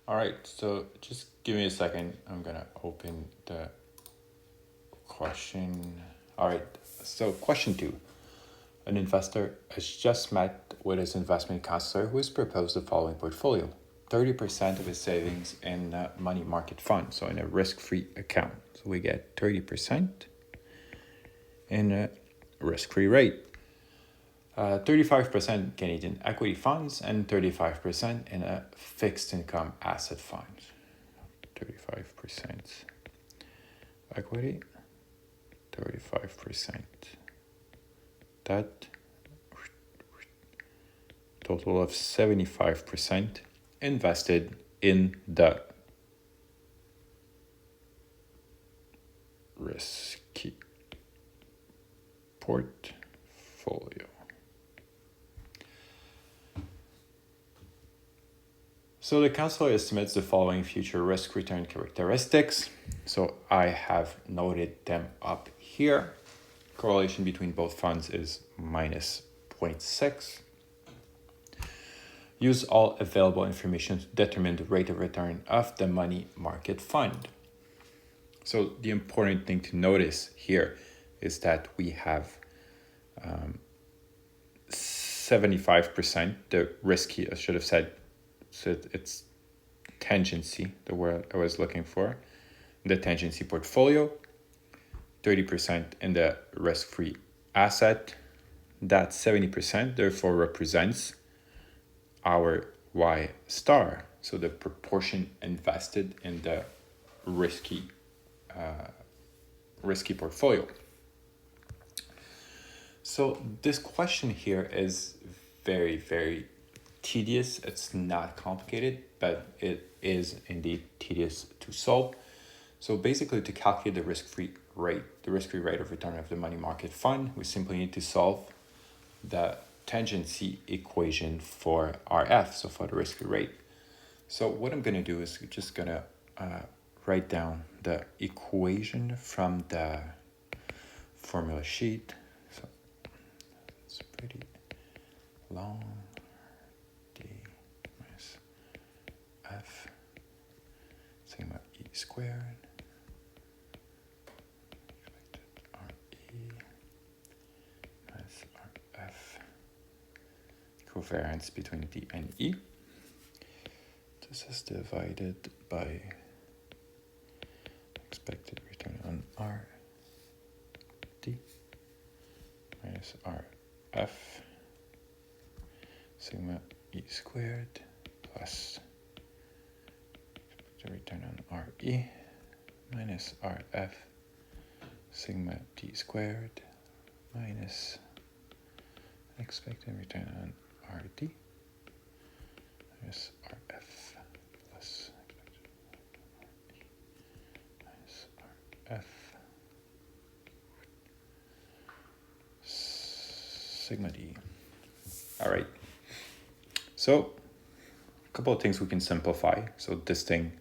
All right, so just give me a second. I'm gonna open the question. All right, so question 2. An investor has just met with his investment counselor who has proposed the following portfolio. 30% of his savings in a money market fund, so in a risk-free account. So we get 30% in a risk-free rate. 35% Canadian equity funds and 35% in a fixed income asset fund. 35% equity, 35% debt, total of 75% invested in the risky portfolio. So the counselor estimates the following future risk return characteristics. So I have noted them up here. Correlation between both funds is minus 0.6. Use all available information to determine the rate of return of the money market fund. So the important thing to notice here is that we have 75%, the risky, I should have said, so it's tangency, the word I was looking for, the tangency portfolio, 30% in the risk-free asset. That 70% therefore represents our Y star, so the proportion invested in the risky portfolio. So this question here is very, very tedious. It's not complicated, but it is indeed tedious to solve. So basically, to calculate the risk-free rate of return of the money market fund, we simply need to solve the tangency equation for RF, so for the risk-free rate. So what I'm going to do is just going to write down the equation from the formula sheet. So it's pretty long. D minus F sigma E squared RE minus RF, covariance between D and E. This is divided by expected return on R D minus RF sigma E squared plus expected return on RE minus RF sigma D squared minus expected return on RD minus RF plus RE minus RF sigma D. All right. So a couple of things we can simplify. So this thing,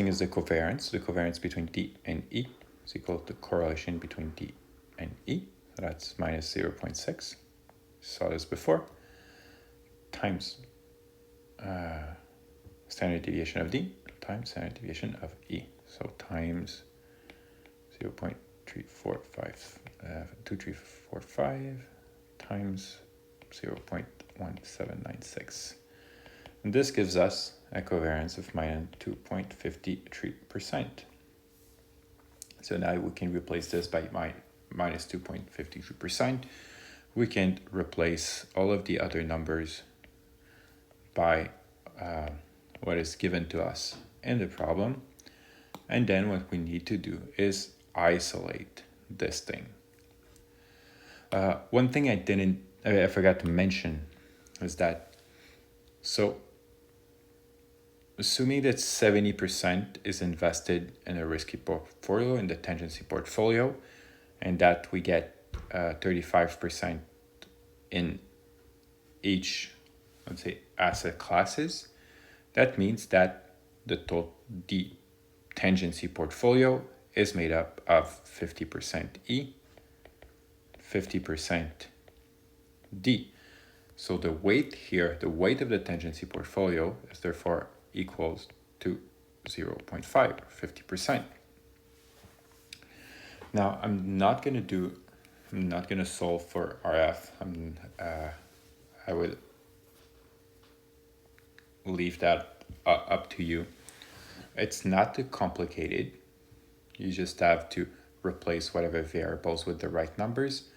is the covariance between D and E is equal to correlation between D and E. So that's minus 0.6. Saw this before. Times standard deviation of D times standard deviation of E. So times 2345 times 0.1796. And this gives us a covariance of minus 2.53%. So now we can replace this by minus 2.53%. We can replace all of the other numbers by what is given to us in the problem. And then what we need to do is isolate this thing. One thing I forgot to mention is that, so assuming that 70% is invested in a risky portfolio, in the tangency portfolio, and that we get 35% in each, let's say, asset classes, that means that the tangency portfolio is made up of 50% E, 50% D. So the weight here, the weight of the tangency portfolio is therefore equals to 0.5, 50%. Now I'm not gonna solve for RF. I would leave that up to you. It's not too complicated. You just have to replace whatever variables with the right numbers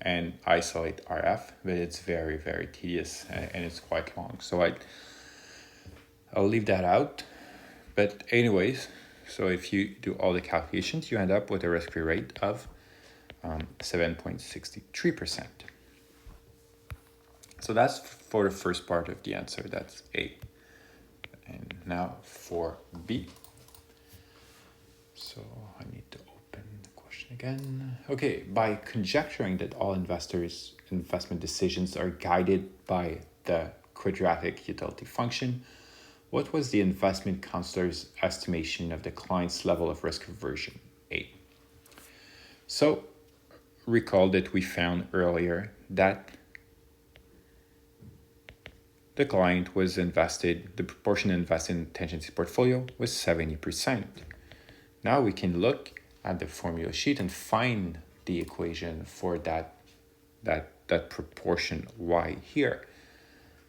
and isolate RF, but it's very, very tedious and it's quite long. So I'll leave that out. But anyways, so if you do all the calculations, you end up with a risk-free rate of 7.63%. So that's for the first part of the answer, that's A. And now for B. So I need to open the question again. Okay, by conjecturing that all investors' investment decisions are guided by the quadratic utility function, what was the investment counselor's estimation of the client's level of risk aversion? A. So recall that we found earlier that the client was invested, the proportion invested in the tangency portfolio was 70%. Now we can look at the formula sheet and find the equation for that proportion y here.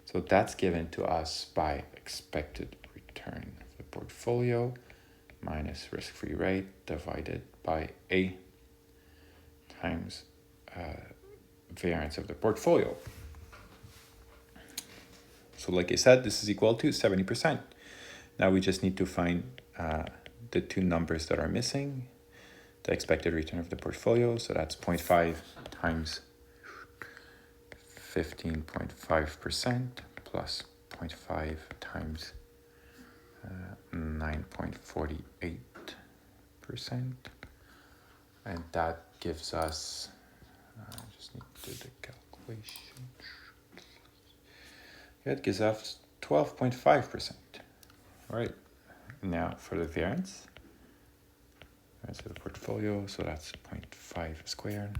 So that's given to us by expected return of the portfolio minus risk-free rate divided by A times variance of the portfolio. So like I said, this is equal to 70%. Now we just need to find the two numbers that are missing, the expected return of the portfolio. So that's 0.5 times 15.5% plus 0.5 times 9.48%. And that gives us, I just need to do the calculation. That gives us 12.5%. All right, now for the variance of the portfolio, so that's 0.5 squared,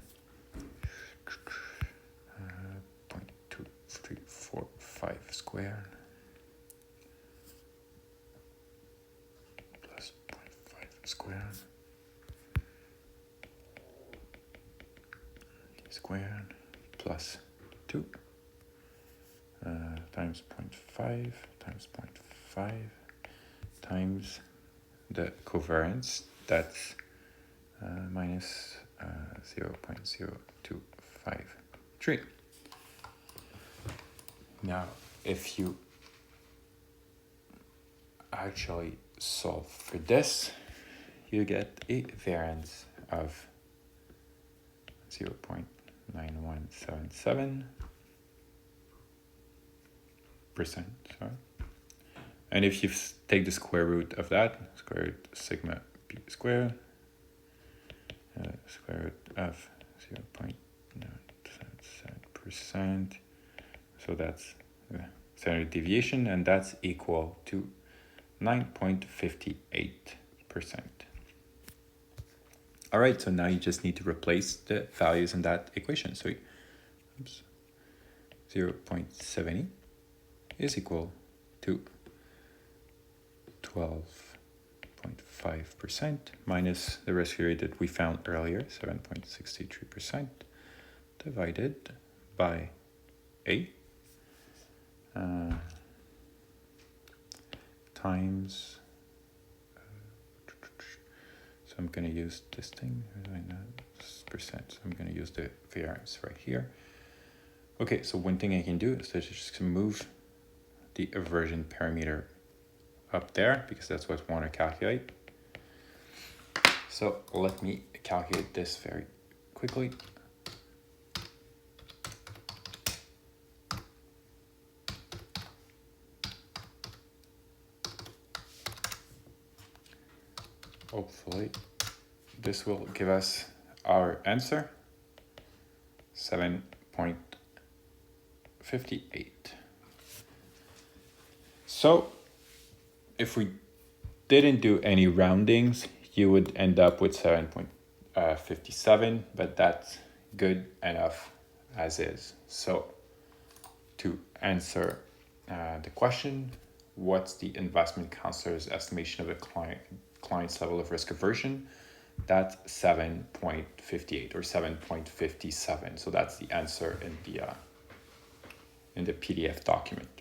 0.2345 squared, plus 0.5 squared, squared, plus 2, times 0.5 times 0.5 times the covariance, that's minus 0.0253. Now, if you actually solve for this, you get a variance of 0.9177%, sorry. And if you take the square root of that, square root sigma b squared, square root of 0.977%, so that's the standard deviation, and that's equal to 9.58%. All right, so now you just need to replace the values in that equation. So 0.70 is equal to 12.5% minus the risk-free rate that we found earlier, 7.63%, divided by A times, so I'm going to use this thing, percent, so I'm going to use the variance right here. Okay, so one thing I can do is just move the aversion parameter up there because that's what I want to calculate. So let me calculate this very quickly. Hopefully this will give us our answer, 7.58. So if we didn't do any roundings, you would end up with 7.57, but that's good enough as is. So to answer the question, what's the investment counselor's estimation of a client's level of risk aversion? That's 7.58 or 7.57. So that's the answer in the PDF document.